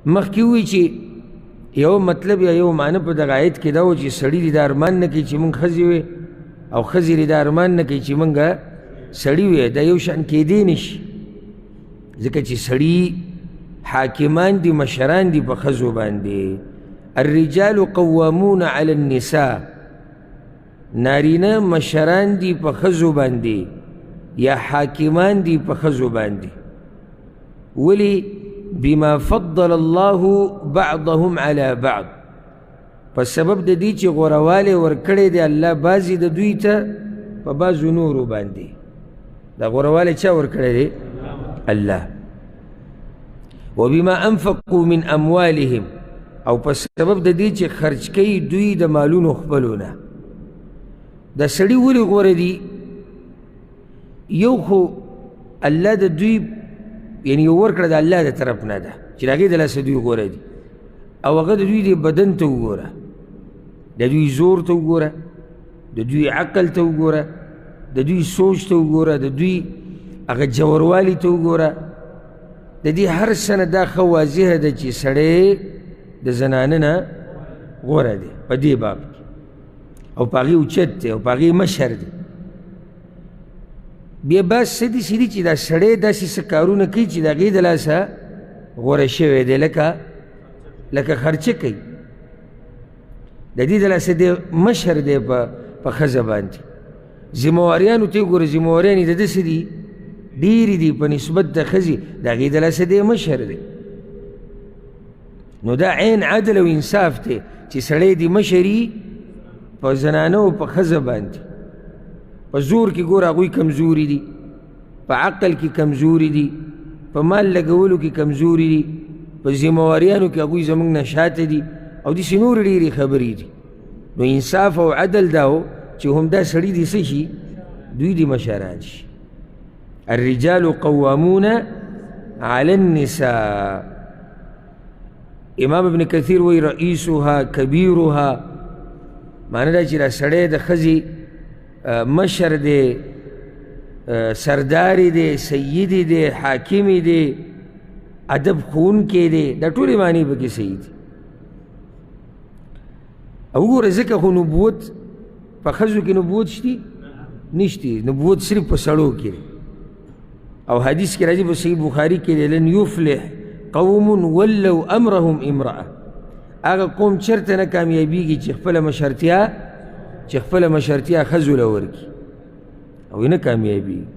مخکې ووایي چې یو مطلب یا یو معنی په دغه آیت کې دا و چې سړي دې دا ارمان نه کوي چې مونږ ښځې وې او ښځې دې دا ارمان نه کوي چې مونږ سړي وې. دا یو شان کېدی نه شي، ځکه چې سړي حاکمان دي، مشران دي په ښځو باندې. الرجال قوامون علی النساء، نارینه مشران دي په ښځو باندې یا حاکمان دي په ښځو باندې. ولی بما فضل الله بعضهم على بعض، په سبب د دې چې غوروالی ورکړی دی الله بعضې د دوی ته په بعضو نورو باندې. دا غوروالی چا ورکړی دی؟ الله. وبما انفقوا من اموالهم، او په سبب د دې چې خرج کوي دوی د مالونو خپلو نه. دا سړي ولې غوره دي؟ یو خو الله د دوی یعنی یو ورکړه د الله د طرف نه ده چې د هغې د لاسه دوی غوره دي، او هغه د دوی د بدن ته وګوره، د دوی زور ته وګوره، د دوی عقل ته وګوره، د دوی سوچ ته وګوره، د دوی هغه جوروالي ته وګوره. د دې هر څه نه دا ښه واضحه ده چې سړی د زنانه نه غوره دی په دې باب کې، او په هغې اوچت دی او په هغې مشر دی. بیا بعض څه داسې دي چې دا سړی داسې څه کارونه کوي چې د هغې د لاسه غوره شوی دی، لکه خرچه کوي، د دې د لاسه دی مشر دی په ښځه باندې. ذمهواریانو ته یې ګوره، ذمهواریان یې د ده څه دي؟ ډېرې دي په نسبت د ښځې، د هغې د لاسه دی مشر دی. نو دا عین عدل او انصاف دی چې سړی دې مشري په زنانه او په ښځه باندې. په زور کې ګوره هغوی کمزوري دي، په عقل کې کمزوري دي، په مال لګولو کې کمزوري دي، په ذمهواریانو کې هغوی زموږ نه شاته دي، او داسې نورې ډېرې خبرې دي. نو انصاف او عدل دا و چې همدا سړي دې څه شي؟ دوی دې مشران شي. الرجال قوامون على النساء. امام ابن کثیر وی رئیسها کبیرها، معنی دا چې دا سړی د ښځې مشر دی، سرداری دی، سیدی دی، حاکمی دی، ادب ښوونکی دی، دا ټولې معنی پکې صحیح دي. او وګوره ځکه خو نبوت په ښځو کې نبوت شتي نشتی، نبوت صرف په سړو کې دی. او حدیث کې راځي په صحیح بخاري کې دی لن یفلح قوم ولو امرهم امرأه، هغه قوم چېرته نه کامیابیږي چې خپله مشرتیا ښځو له ورکړي، او یې نه کامیابیږي.